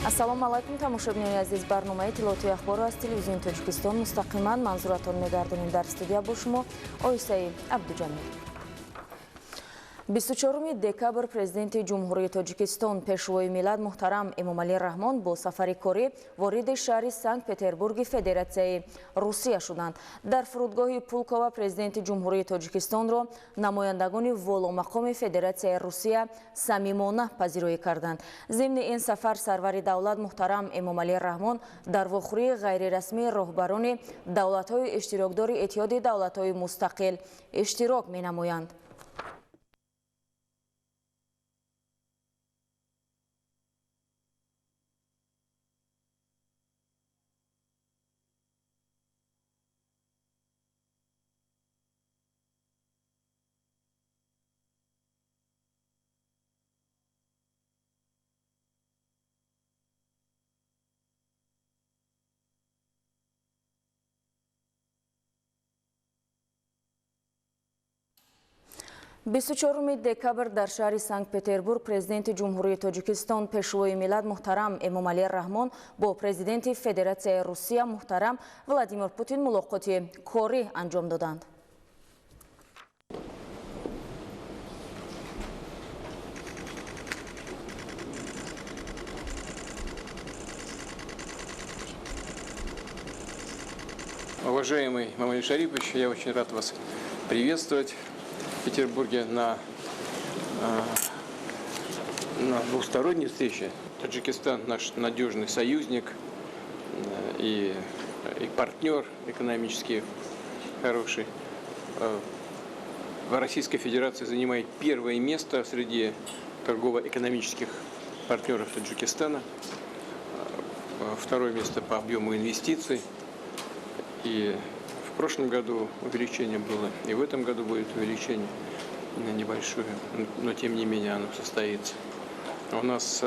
Ассалому алайкум тамошобинони азиз, барномаи иттилоотии ахбор аз телевизиони Тоҷикистон мустақиман манзуратон мегардонем. Дар студия бо шумо Оисаи Абдуҷамил. 24 декабр президенти ҷумҳурии Тоҷикистон пешвои миллат муҳтарам Эмомалӣ Раҳмон бо сафари корӣ вориди шаҳри Санкт-Петербурги Федератсияи Русия шуданд. Дар фурудгоҳи Пулково президенти ҷумҳурии Тоҷикистонро намояндагони воломақоми Федератсияи Русия самимона пазироӣ карданд. Зимни ин сафар сарвари давлат муҳтарам Эмомалӣ Раҳмон дар вохӯрии ғайрирасмии роҳбарони давлатҳои иштирокдори иттиҳоди давлатҳои мустақил иштирок менамоянд. Бисучоруми декабр дар шаҳри Санкт-Петербург президенти ҷумҳурии Тоҷикистон пешвои миллат муҳтарам Эмомалӣ Раҳмон бо президенти Федератсияи Русия муҳтарам Владимир Путин мулоқоти корӣ анҷом доданд. Уважаемый Эмомалӣ Шарипович, я очень рад вас приветствовать в Петербурге на двусторонней встрече. Таджикистан наш надежный союзник и партнер экономически хороший. Российская Федерация занимает первое место среди торгово-экономических партнеров Таджикистана, второе место по объему инвестиций. И в прошлом году увеличение было, и в этом году будет увеличение небольшое, но тем не менее оно состоится. У нас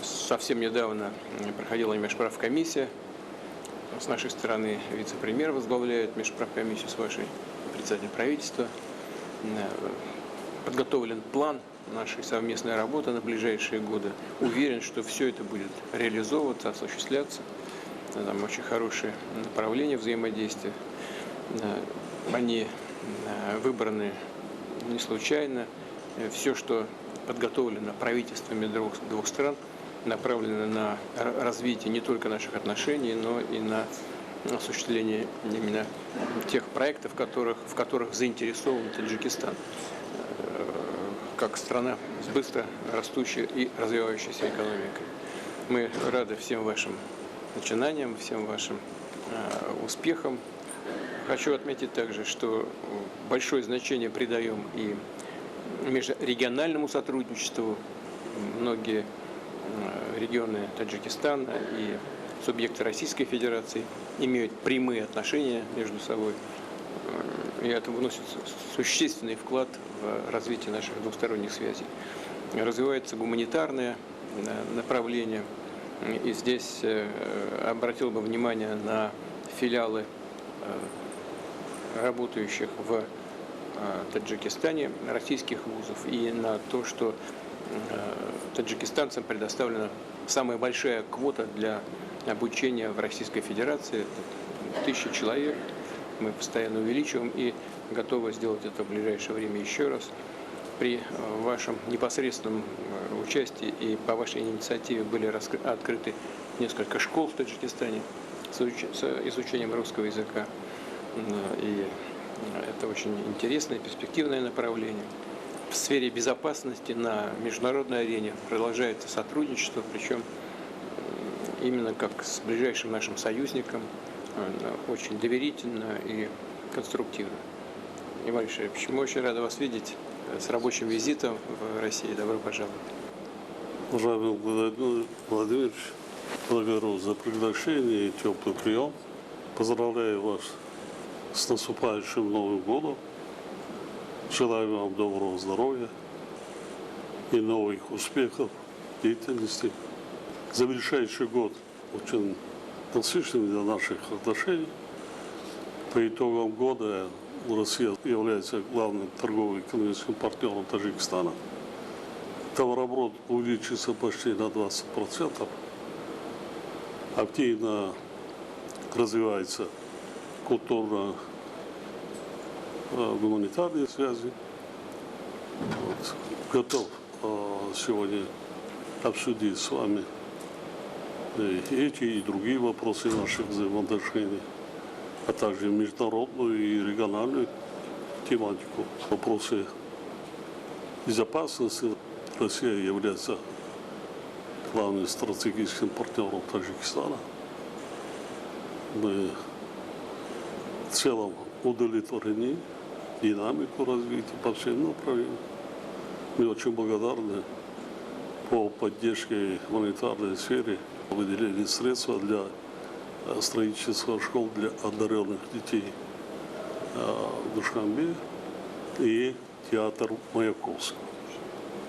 совсем недавно проходила межправкомиссия. С нашей стороны вице-премьер возглавляет межправкомиссию с вашей председателем правительства. Подготовлен план нашей совместной работы на ближайшие годы. Уверен, что все это будет реализовываться, осуществляться. Там очень хорошее направление взаимодействия. Они выбраны не случайно. Все, что подготовлено правительствами двух стран, направлено на развитие не только наших отношений, но и на осуществление именно тех проектов, в которых заинтересован Таджикистан, как страна с быстро растущей и развивающейся экономикой. Мы рады всем вашим начинаниям, всем вашим успехам. Хочу отметить также, что большое значение придаем и межрегиональному сотрудничеству. Многие регионы Таджикистана и субъекты Российской Федерации имеют прямые отношения между собой. И это вносит существенный вклад в развитие наших двусторонних связей. Развивается гуманитарное направление. И здесь обратил бы внимание на филиалы работающих в Таджикистане российских вузов и на то, что таджикистанцам предоставлена самая большая квота для обучения в Российской Федерации. Это 1000 человек. Мы постоянно увеличиваем и готовы сделать это в ближайшее время еще раз. При вашем непосредственном участии и по вашей инициативе были открыты несколько школ в Таджикистане с изучением русского языка. И это очень интересное, перспективное направление. В сфере безопасности на международной арене продолжается сотрудничество, причем именно как с ближайшим нашим союзником, очень доверительно и конструктивно. Эмомалӣ Шарипович, мы очень рады вас видеть с рабочим визитом в России. Добро пожаловать. Уважаемый Владимир Владимирович, благодарю за приглашение и теплый прием. Поздравляю вас с наступающим Новым годом. Желаю вам доброго здоровья и новых успехов в деятельности. Завершающий год очень насыщенный для наших отношений. По итогам года Россия является главным торгово-экономическим партнером Таджикистана. Товарооборот увеличится почти на 20%. активно развивается культурно-гуманитарные связи. Вот. Готов сегодня обсудить с вами эти и другие вопросы наших взаимоотношений, а также международную и региональную тематику. Вопросы безопасности. Россия является главным стратегическим партнером Таджикистана. Мы в целом удовлетворены динамику развития по всем направлениям. Мы очень благодарны по поддержке в гуманитарной сфере, выделили средства для строительства школ для одаренных детей в Душанбе и театр Маяковского.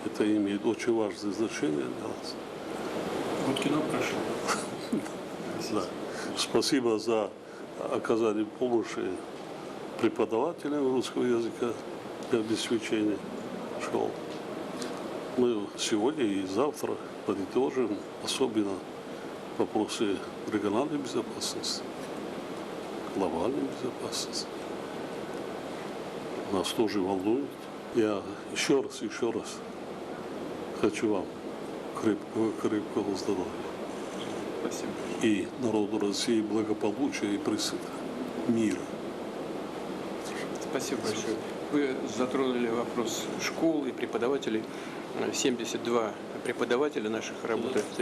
Это имеет очень важное значение для нас. Вот кино прошло. Да. Спасибо за оказание помощи преподавателям русского языка для обеспечения школ. Мы сегодня и завтра подытожим особенно вопросы региональной безопасности, глобальной безопасности. Нас тоже волнует. Я еще раз хочу вам крепкого здоровья. Спасибо. И народу России благополучия и присыта, мира. Спасибо большое. Вы затронули вопрос школ и преподавателей. 72 преподавателя наших работают в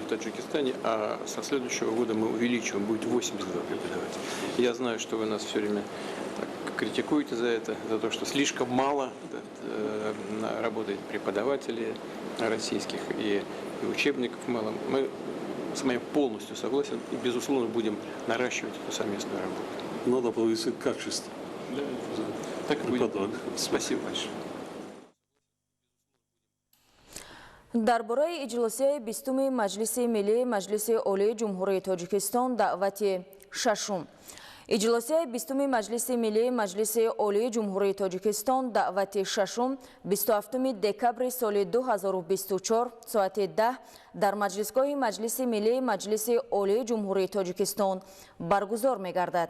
Таджикистане, а со следующего года мы увеличиваем, будет 82 преподавателя. Я знаю, что вы нас все время так критикуете за это, за то, что слишком мало работает преподавателей российских и учебников мало. Мы с вами полностью согласен и, безусловно, будем наращивать эту совместную работу. Надо повысить качество. Да, так и будет. Спасибо большое. дар бораи иҷлосияи 20-уми Маҷлиси Миллии Маҷлиси Олии Ҷумҳурии Тоҷикистон даъвати шашум. иҷлосияи 20-уми Маҷлиси Миллии Маҷлиси Олии Ҷумҳурии Тоҷикистон даъвати шашум 27 декабри соли 2024 соати 10 дар маҷлисгоҳи Маҷлиси Миллии Маҷлиси Олии Ҷумҳурии Тоҷикистон баргузор мегардад.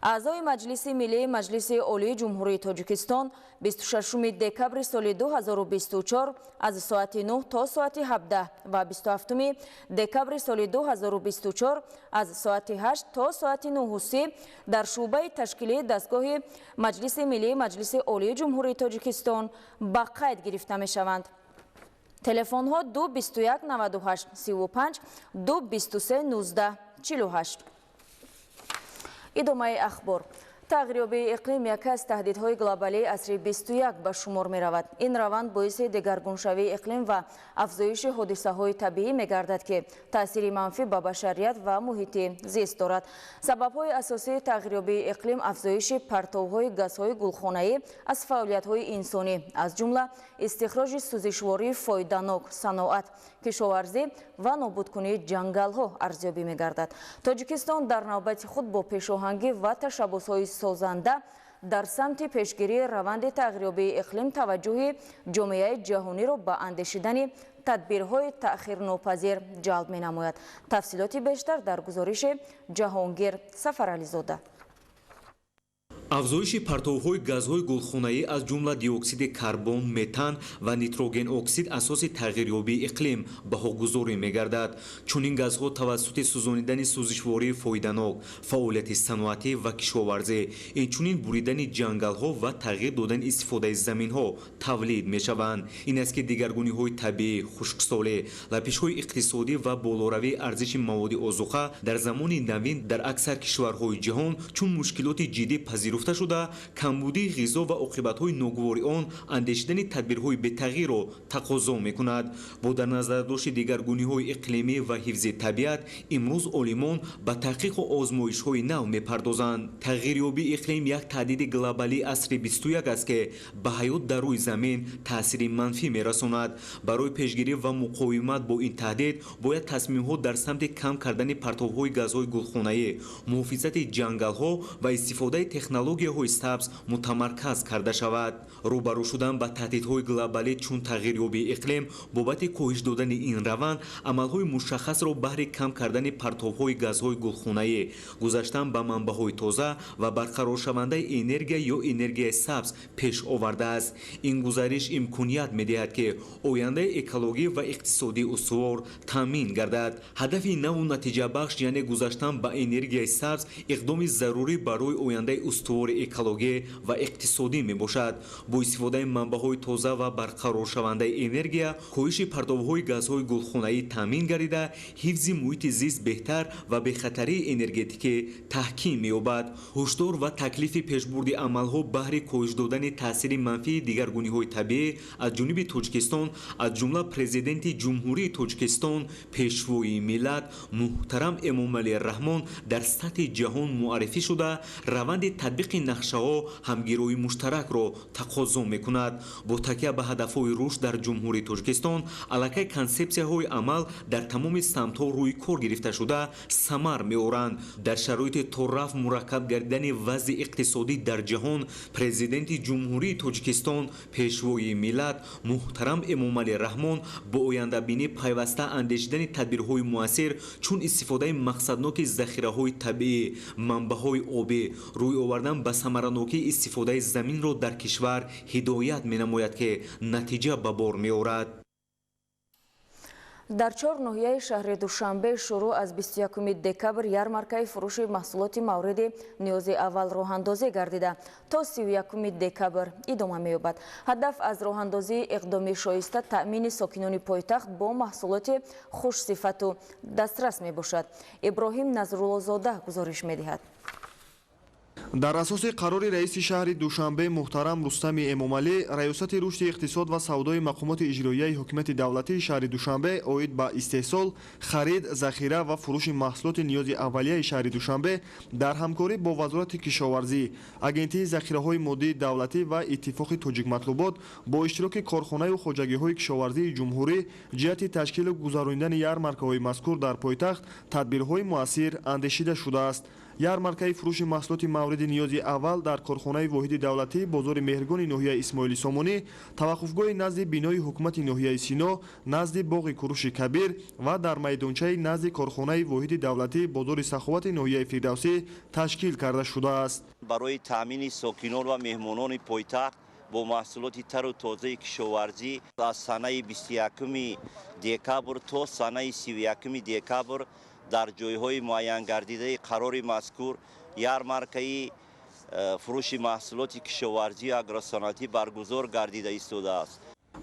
аъзои Маҷлиси Миллии Маҷлиси Олии Ҷумҳурии Тоҷикистон 26 декабри соли 2024 аз соати 9 то соати 17 ва 27 декабри соли 2024 аз соати 8 то соати 9 дар шӯъбаи ташкилии дастгоҳи Маҷлиси Миллии Маҷлиси Олии Ҷумҳурии Тоҷикистон ба қайд гирифта мешаванд. телефонҳо 221 98 35 223 19 48. идомаи ахбор. тағйирёбии иқлим яке аз таҳдидҳои глобалии асри 21 ба шумор меравад. ин раванд боиси дегаргуншавии иқлим ва афзоиши ҳодисаҳои табиӣ мегардад ки таъсири манфӣ ба башарият ва муҳити зист дорад. сабабҳои асосии тағйирёбии иқлим афзоиши партовҳои газҳои гулхонаӣ аз фаъолиятҳои инсонӣ, аз ҷумла истихроҷи сӯзишвории фоиданок, саноат, кишоварзӣ ва нобудкунии ҷангалҳо арзёбӣ мегардад. Тоҷикистон дар навбати худ бо пешоҳангӣ ва ташаббусҳои созанда дар самти пешгирии раванди тағйирёбии иқлим таваҷҷӯҳи ҷомеаи ҷаҳониро ба андешидани тадбирҳои таъхирнопазир ҷалб менамояд. тафсилоти бештар дар гузориши Ҷаҳонгир Сафарализода. афзоиши партовҳои газҳои гулхонаӣ аз ҷумла диоксиди карбон, метан ва нитроген оксид асоси тағйирёбии иқлим баҳогузорӣ мегардад. чунин газҳо тавассути сӯзонидани сӯзишвории фоиданок, фаъолияти саноатӣ ва кишоварзӣ, инчунин буридани ҷангалҳо ва тағйир додани истифодаи заминҳо тавлид мешаванд. ин аст ки дигаргуниҳои табиӣ, хушксолӣ, лапишҳои иқтисодӣ ва болоравии арзиши маводи озуқа дар замони навин дар аксар кишварҳои ҷаҳон чун мушкилоти ҷиддӣ пазируфта шуда камбудии ғизо ва оқибатҳои ногувори он андешидани тадбирҳои бетағйирро тақозо мекунад. бо дар назардошти дигаргуниҳои иқлимӣ ва ҳифзи табиат имрӯз олимон ба таҳқиқу озмоишҳои нав мепардозанд. тағйирёбии иқлим як таҳдиди глобалии асри 21 аст ки ба ҳаёт дар рӯи замин таъсири манфӣ мерасонад. барои пешгирӣ ва муқовимат бо ин таҳдид бояд тасмимҳо дар самти кам кардани партовҳои газҳои гулхонаӣ, муҳофизати ҷангалҳо ва истифодаи технологияи технологияҳои сабз мутамарказ карда шавад. рӯбарӯ шудан ба таҳдидҳои глобалӣ чун тағйирёбии иқлим бобати коҳиш додани ин раванд амалҳои мушаххасро баҳри кам кардани партовҳои газҳои гулхунаӣ, гузаштан ба манбаъҳои тоза ва барқароршавандаи энергия ё энергияи сабз пеш овардааст. ин гузариш имконият медиҳад ки ояндаи экологӣ ва иқтисодӣ устувор таъмин гардад. ҳадафи наву натиҷабахш яъне гузаштан ба энергияи сабз иқдоми зарурӣ барои ояндаи устувори экологӣ ва иқтисодӣ мебошад. бо истифодаи манбаъҳои тоза ва барқароршавандаи энергия коҳиши партовҳои газҳои гулхунаӣ таъмин гардида ҳифзи муҳити зист беҳтар ва бехатарии энергетикӣ таҳким меёбад. ҳушдор ва таклифи пешбурди амалҳо баҳри коҳиш додани таъсири манфии дигаргуниҳои табиӣ аз ҷониби Тоҷикистон, аз ҷумла президенти ҷумҳурии Тоҷикистон, пешвои миллат муҳтарам Эмомалӣ Раҳмон дар сатҳи ҷаҳон муаррифӣ шуда, раванди татбиқи нақшаҳо ҳамгироии муштаракро тақозо мекунад. бо такя ба ҳадафҳои рушд дар ҷумҳурии Тоҷикистон, аллакай консепсияҳои амал дар тамоми самтҳо рӯи кор гирифта шуда самар меоранд. дар шароити то рафт мураккаб гардидани вазъи иқтисодӣ дар ҷаҳон, президенти ҷумҳурии Тоҷикистон, пешвои миллат муҳтарам Эмомалӣ Раҳмон бо ояндабинӣ пайваста андешидани тадбирҳои муассир чун истифодаи мақсадноки захираҳои табиӣ, манбаъҳои обӣ, рӯй овардан ба самаранокии истифодаи заминро дар кишвар ҳидоят менамояд ки натиҷа ба бор меорад. дар 4 ноҳияи шаҳри Душанбе шурӯъ аз 21 декабр ярмаркаи фурӯши маҳсулоти мавриди ниёзи аввал роҳандозӣ гардида то 31 декабр идома меёбад. ҳадаф аз роҳандозии иқдоми шоиста таъмини сокинони пойтахт бо маҳсулоти хушсифату дастрас мебошад. иброҳим Назруллозода гузориш медиҳад. дар асоси қарори раиси шаҳри Душанбе муҳтарам Рустами Эмомалӣ, раёсати рушди иқтисод ва савдои мақомоти иҷроияи ҳукумати давлатии шаҳри Душанбе оид ба истеҳсол, харид, захира ва фурӯши маҳсулоти ниёзи аввалияи шаҳри Душанбе дар ҳамкорӣ бо Вазорати кишоварзӣ, Агентии захираҳои моддии давлатӣ ва Иттифоқи Тоҷикматлубот бо иштироки Корхонаю хоҷагиҳои кишоварзии ҷумҳурӣ ҷиҳати ташкилу гузарондани ярмаркаҳои мазкур дар пойтахт тадбирҳои муассир андешида шудааст. ярмаркаи фурӯши маҳсулоти мавриди ниёзи аввал дар корхонаи воҳиди давлатӣ бозори меҳригони ноҳияи Исмоили Сомонӣ, таваққуфгоҳи назди бинои ҳукумати ноҳияи Сино, назди боғи Куруши Кабир ва дар майдончаи назди корхонаи воҳиди давлатӣ бозори Саховати ноҳияи Фирдавсӣ ташкил карда шудааст. барои таъмини сокинон ва меҳмонони пойтахт бо маҳсулоти тару тозаи кишоварзӣ аз санаи 21 декабр то санаи 31 декабр дар ҷойҳои муайянгардидаи қарори мазкур ярмаркаи фурӯши маҳсулоти кишоварзию агросанъатӣ баргузор гардида истодааст.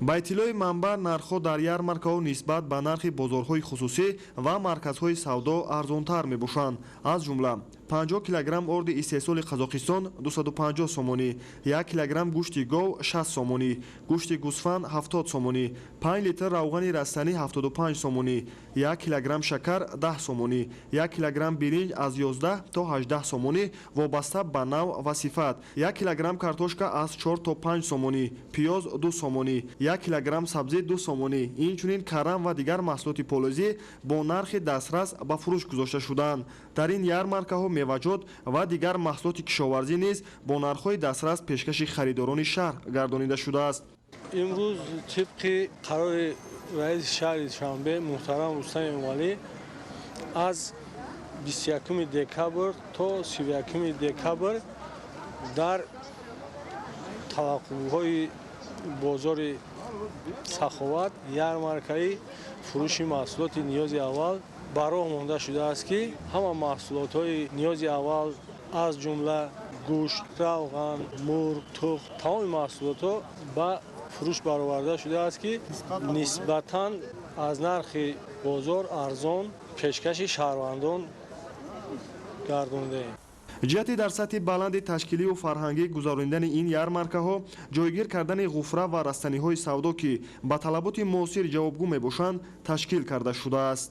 ба иттилои манбаъ, нархҳо дар ярмаркаҳо нисбат ба нархи бозорҳои хусусӣ ва марказҳои савдо арзонтар мебошанд. аз ҷумла 50 килограмм орди истеҳсоли Қазоқистон 250 сомонӣ, 1 килограмм гӯшти гов 60 сомонӣ, гӯшти гӯсфанд 70 сомонӣ, 5 литр равғани растанӣ 75 сомонӣ, 1 килограмм шакар 10 сомонӣ, 1 килограмм биринҷ аз 11 то 18 сомонӣ вобаста ба нав ва сифат, 1 килограмм картошка аз 4 то 5 сомонӣ, пиёз 2 сомонӣ, 1 килограмм сабзӣ 2 сомонӣ, инчунин карам ва дигар маҳсулоти полозӣ бо нархи дастрас ба фурӯш гузошта шуданд. дар ин ярмаркаҳо меваҷот ва дигар маҳсулоти кишоварзӣ низ бо нархҳои дастрас пешкаши харидорони шаҳр гардонида шудааст. имрӯз тибқи қарори раиси шаҳри Душанбе муҳтарам Рустами Эмомалӣ аз 21 декабр то 31 декабр дар таваққуфҳои бозори Саховат ярмаркаи фурӯши маҳсулоти ниёзи аввал ба роҳ монда шудааст ки ҳама маҳсулотҳои ниёзи аввал аз ҷумла гӯшт, равған, мурғ, тухм, тамоми маҳсулотҳо ба фурӯш бароварда шудааст ки нисбатан аз нархи бозор арзон пешкаши шаҳрвандон гардонидаем. ҷиҳати дар сатҳи баланди ташкилию фарҳангӣ гузарондани ин ярмаркаҳо ҷойгир кардани ғуфра ва растаниҳои савдо ки ба талаботи муосир ҷавобгӯ мебошанд ташкил карда шудааст.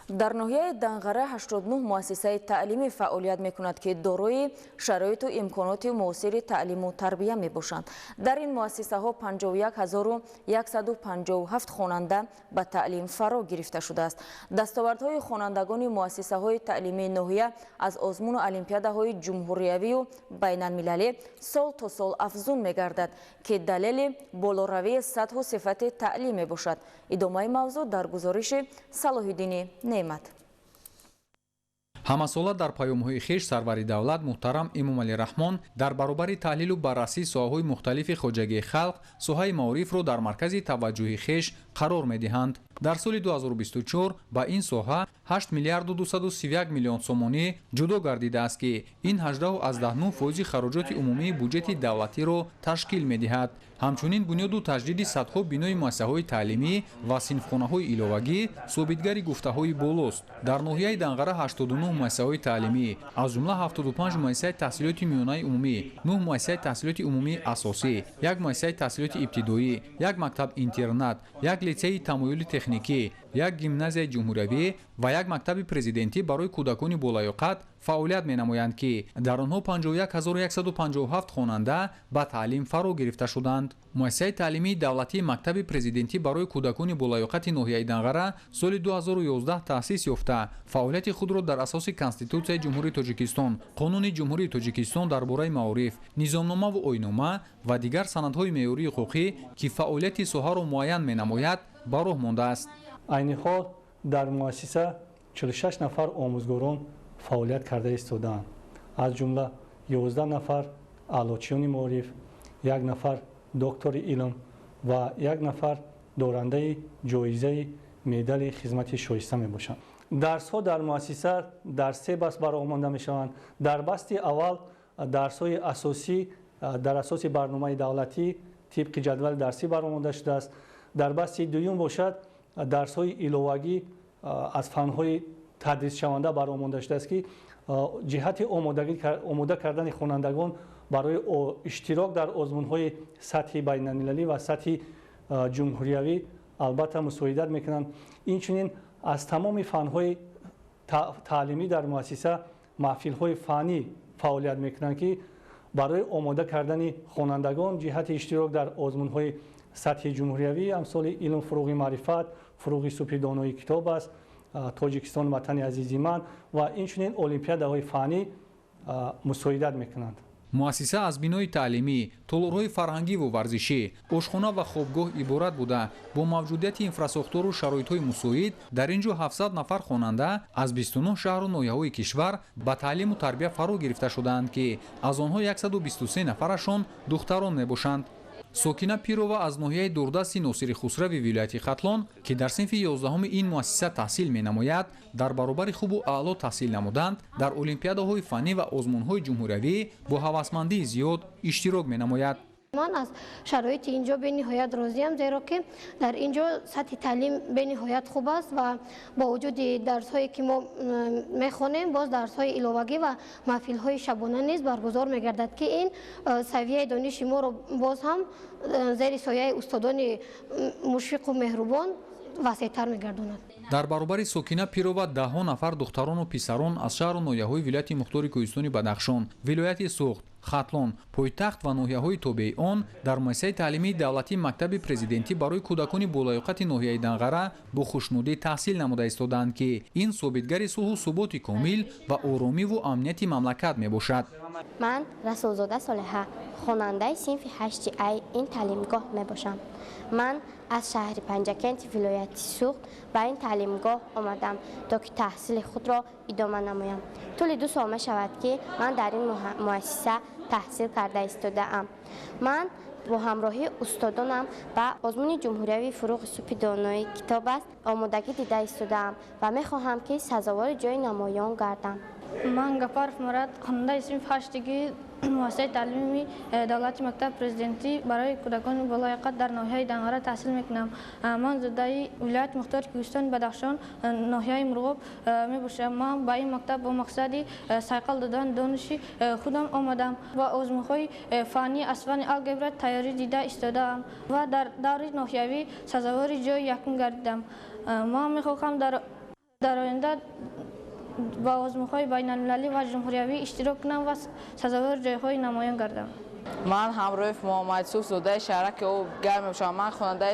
дар ноҳияи Данғара 89 муассисаи таълимӣ фаъолият мекунад ки дорои шароиту имконоти муосири таълиму тарбия мебошанд. дар ин муассисаҳо 51157 хонанда ба таълим фаро гирифта шудааст. дастовардҳои хонандагони муассисаҳои таълимии ноҳия аз озмуну олимпиадаҳои ҷумҳуриявию байналмилалӣ сол то сол афзун мегардад ки далели болоравии сатҳу сифати таълим мебошад. идомаи мавзӯъ дар гузориши Салоҳиддини Неъмат. ҳамасола дар паёмҳои хеш сарвари давлат муҳтарам Эмомалӣ Раҳмон дар баробари таҳлилу баррасии соҳаҳои мухталифи хоҷагии халқ соҳаи маорифро дар маркази таваҷҷӯҳи хеш қарор медиҳанд. дар соли 2024 ба ин соҳа 8 миллиарду 231 миллион сомонӣ ҷудо гардидааст ки ин 18.9% хароҷоти умумии буҷети давлатиро ташкил медиҳад. ҳамчунин бунёду таҷдиди садҳо бинои муассисаҳои таълимӣ ва синфхонаҳои иловагӣ собитгари гуфтаҳои болост. дар ноҳияи Данғара 89 муассисаҳои таълимӣ, аз ҷумла 75 муассисаи таҳсилоти миёнаи умумӣ, 9 муассисаи таҳсилоти умумии асосӣ, 1 муассисаи таҳсилоти ибтидоӣ, 1 мактаб интернат, 1 литсеи тамоюли техникӣ, 1 гимназияи ҷумҳуриявӣ ва 1 мактаби президентӣ барои кӯдакони болаёқат фаъолият менамоянд ки дар онҳо 51157 хонанда ба таълим фаро гирифта шуданд. муассисаи таълимии давлатии мактаби президентӣ барои кӯдакони болаёқати ноҳияи Данғара соли 2011 таъсис ёфта фаъолияти худро дар асоси Конститутсияи ҷумҳурии Тоҷикистон, Қонуни ҷумҳурии Тоҷикистон дар бораи маориф, низомнома ва ойнома ва дигар санадҳои меъёрии ҳуқуқӣ ки фаъолияти соҳаро муайян менамояд ба роҳ мондааст. айни ҳол дар муассиса 46 нафар омӯзгорон фаъолият карда истодаанд. аз ҷумла 11 нафар аълочиёни маориф, 1 нафар доктори илм ва 1 нафар дорандаи ҷоизаи медали хизмати шоиста мебошанд. дарсҳо дар муассиса дар се баст бароҳ монда мешаванд. дар басти аввал дарсҳои асосӣ дар асоси барномаи давлатӣ тибқи ҷадвали дарсӣ бароҳ монда шудааст. дар басти дуюм бошад дарсҳои иловагӣ аз фанҳои тадрисшаванда бароҳ монда шудааст ки ҷиҳати омода кардани хонандагон барои иштирок дар озмунҳои сатҳи байналмилалӣ ва сатҳи ҷумҳуриявӣ албатта мусоидат мекунанд. инчунин аз тамоми фанҳои таълимӣ дар муассиса маҳфилҳои фанӣ фаъолият мекунанд ки барои омода кардани хонандагон ҷиҳати иштирок дар озмунҳои сатҳи ҷумҳуриявӣ амсоли илм фуруғи маърифат, фуруғи субҳи донои китоб аст, Тоҷикистон ватани азизи ман ва инчунин олимпиадаҳои фанӣ мусоидат мекунанд. муассиса аз бинои таълимӣ, толорҳои фарҳангиву варзишӣ, ошхона ва хобгоҳ иборат буда бо мавҷудияти инфраструктуру шароитҳои мусоид дар ин ҷо 700 нафар хонанда аз 29 шаҳру ноҳияҳои кишвар ба таълиму тарбия фаро гирифта шудаанд ки аз онҳо 123 нафарашон духтарон мебошанд. Сокина Пирова аз ноҳияи дурдасти Носири Хусрави вилояти Хатлон ки дар синфи 11 ин муассиса таҳсил менамояд, дар баробари хубу аъло таҳсил намуданд, дар олимпиадаҳои фанӣ ва озмунҳои ҷумҳуриявӣ бо ҳавасмандии зиёд иштирок менамояд. من از شرایط اینجا به نهایت راضیم زیرا که در اینجا سطح تعلیم به نهایت خوب است و با وجود درس هایی که ما میخوانیم باز درس های علاوگی و محفل های شبانه نیز برگزار میگردد که این سویه دانش ما رو باز هم زیر سایه استادان مشفق و مهربان وسیع‌تر میگرداند. дар баробари Сокина Пирова даҳҳо нафар духтарону писарон аз шаҳру ноҳияҳои вилояти мухтори Кӯҳистони Бадахшон, вилояти Суғд, Хатлон, пойтахт ва ноҳияҳои тобеи он дар муассисаи таълимии давлатии мактаби президентӣ барои кӯдакони болаёқати ноҳияи Данғара бо хушнудӣ таҳсил намуда истодаанд ки ин собитгари сулҳу суботи комил ва оромиву амнияти мамлакат мебошад. ман Расулзода Солиҳа хонандаи синфи 8 ин таълимгоҳ мебошам. ман аз шаҳри Панҷакенти вилояти Суғд ба ин таълимгоҳ омадам то ки таҳсили худро идома намоям. тӯли 2 сол мешавад ки ман дар ин муассиса таҳсил карда истодаам. ман бо ҳамроҳии устодонам ба озмуни ҷумҳуриявӣ фуруғи субҳи донои китоб аст омодагӣ дида истодаам ва мехоҳам ки сазовори ҷои намоён гардам. ман Гафаров Мурад хонандаи синфи 8 муассисаи таълими давлати мактаби президентӣ барои кӯдакони болаёқат дар ноҳияи Данғара таҳсил мекунам. ман зодаи вилояти мухтори Кӯҳистони Бадахшон ноҳияи Мурғоб мебошам. ман ба ин мактаб бо мақсади сайқал додани дониши худам омадам ва озмунҳои фанӣ аз фани алгебра тайёрӣ дида истодаам ва дар даври ноҳиявӣ сазовори ҷои якум гардидам. ман мехоҳам дар дар оянда ба озмунҳои байналмилалӣ ва ҷумҳуриявӣ иштирок кунам ва сазовар ҷойҳои намоён гардам. من همراه محمد یوسف زاده شهرک او گرم میشم. من خواننده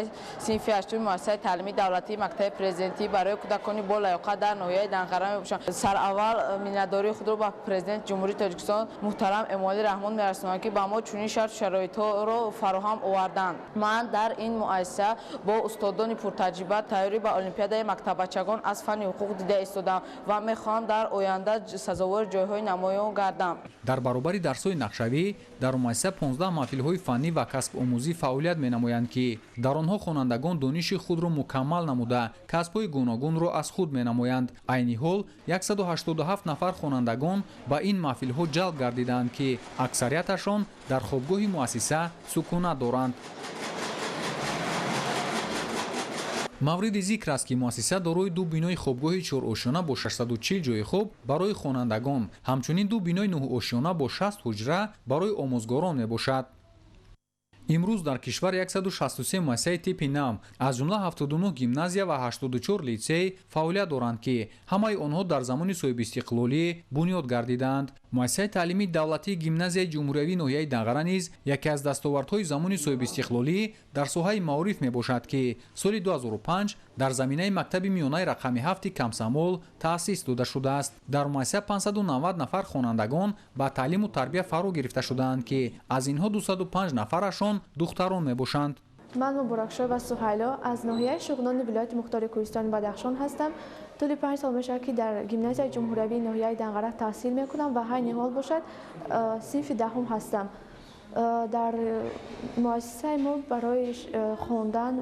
صنف هشتم مؤسسه تعلیمی دولتی مکتب پرزیدنتی برای کودکان با لیاقت در ناحیه دنقره میباشم. سر اول میnnatdori خود را به پرزیدنت جمهوری تاجیکستان محترم امومالی رحمان میرسانم که به ما چنین شرط شرایط را فراهم آوردند. من در این مؤسسه با استادان پرتجربه تیاری به المپیادای مکتب بچگان از فن حقوق دیده ایستادم و میخواهم در آینده سزاوار جایهای نمایان گردم. در برابر درس‌های نقشوی در مؤسسه 15 محفل‌های فنی و کسب آموزی فعالیت می‌نمایند که در آنها خوانندگان دانش خود را مکمل نموده کسب‌های گوناگون را از خود می‌نمایند. عین حال 187 نفر خوانندگان به این محفل‌ها جلب گردیدند که اکثریتشان در خوابگاه مؤسسه سکونت دارند. мавриди зикр аст ки муассиса дорои ду бинои хобгоҳи чорошона бо 640 ҷойи хоб барои хонандагон, ҳамчунин ду бинои нӯҳошона бо 60 ҳуҷра барои омӯзгорон мебошад. имрӯз дар кишвар 163 муассисаи типи нам аз ҷумла 79 гимназия ва 84 литсей фаъолият доранд ки ҳамаи онҳо дар замони соҳибистиқлолӣ бунёд гардиданд. муассисаи таълимии давлатии гимназияи ҷумҳуриявии ноҳияи Даңғара низ яке аз дастовардҳои замони соҳибистиқлолӣ дар соҳаи маориф мебошад ки соли 2005 дар заминаи мактаби миёнаи рақами 7 Камсамол таъсис дода шудааст. дар муассиса 590 нафар хонандагон ба таълиму тарбия фаро гирифта шудаанд ки аз инҳо 205 нафарашон духтарон мебошанд. من مبارکشاه و سهیلا از ناحیه شغنان ولایت مختار کوهستان بدخشان هستم. طول 5 سال میشه که در گیمنازیای جمهوریوی ناحیه دنقره تحصیل میکنم و همین حال باشد صنف دهم هستم. در مؤسسه ما برای خواندن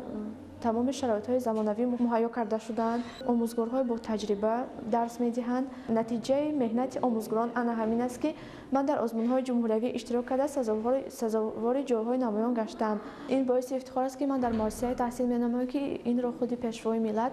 تمام شرایط‌های زمانوی مهیا کرده شدند. آموزگارهای با تجربه درس می‌دهند. نتیجه مهنت آموزگاران آن همین است که من در آزمون‌های جمهوریوی اشتراک کرده سزاوار جایهای نمایان گشتم. این باعث افتخار است که من در مؤسسه تحصیل می‌نمایم که این را خود پیشوای ملت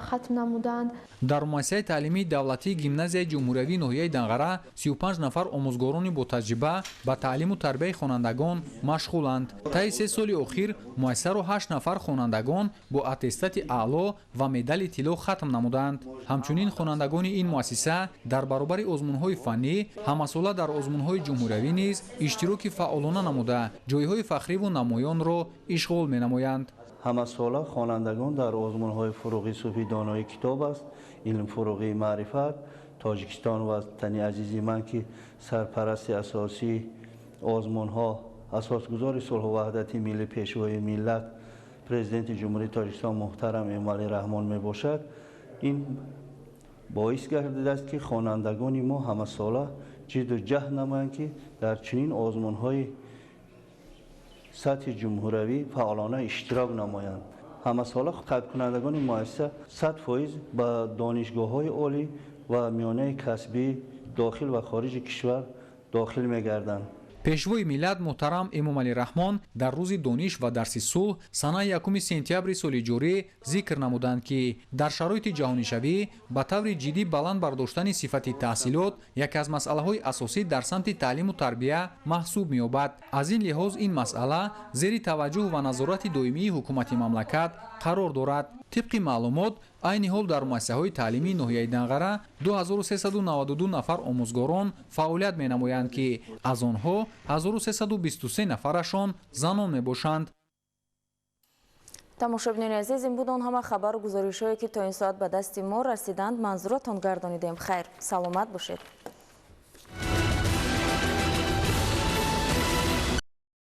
ختم نمودند. در مؤسسه تعلیمی دولتی گیمنازیای جمهوریوی ناحیه دنقره 35 نفر آموزگاران با تجربه به تعلیم و تربیت خوانندگان مشغولند. طی 3 سال اخیر مؤسسه را 8 نفر خوانندگان با اتستات اعلا و مدال طلا ختم نمودند. همچنین خوانندگان این مؤسسه در برابر آزمون‌های فنی همساله در آزمون‌های جمهوریوی نیز اشتراک فعالانه نموده جایهای فخری و نمایان را اشغال می‌نمایند. همساله خوانندگان در آزمون‌های فروغی صوفی دانایی کتاب است، علم فروغی معرفت، تاجیکستان و وطن عزیزی من که سرپرست اساسی آزمون‌ها اساسگزار صلح و وحدت ملی پیشوای ملت پرزیدنت جمهوری تاجیکستان محترم امومالی رحمان می باشد. این باعث گردیده است که خوانندگان ما همه ساله جد و جهد نمایند که در چنین آزمون‌های سطح جمهوریوی فعالانه اشتراک نمایند. همه ساله قبول کنندگان مؤسسه 100% به دانشگاه‌های عالی و میانه کسبی داخل و خارج کشور داخل می‌گردند. пешвои миллат муҳтарам эмомалӣ раҳмон дар рӯзи дониш ва дарси сулҳ санаи 1 сентябри соли ҷорӣ зикр намуданд ки дар шароити ҷаҳонишавӣ ба таври ҷиддӣ баланд бардоштани сифати таҳсилот яке аз масъалаҳои асосӣ дар самти таълиму тарбия маҳсуб меёбад. аз ин лиҳоз ин масъала зери таваҷҷӯҳ ва назорати доимии ҳукумати мамлакат қарор дорад. тибқи маълумот айни ҳол дар муассисаҳои таълимии ноҳияи Даңғара 2392 нафар омӯзгорон фаъолият менамоянд ки аз онҳо 1323 нафарашон занон мебошанд. тамошобинони азиз, ин буд он ҳама хабару гузоришҳое ки то ин соат ба дасти мо расиданд. манзуратон гардонидем. хайр, саломат бошед.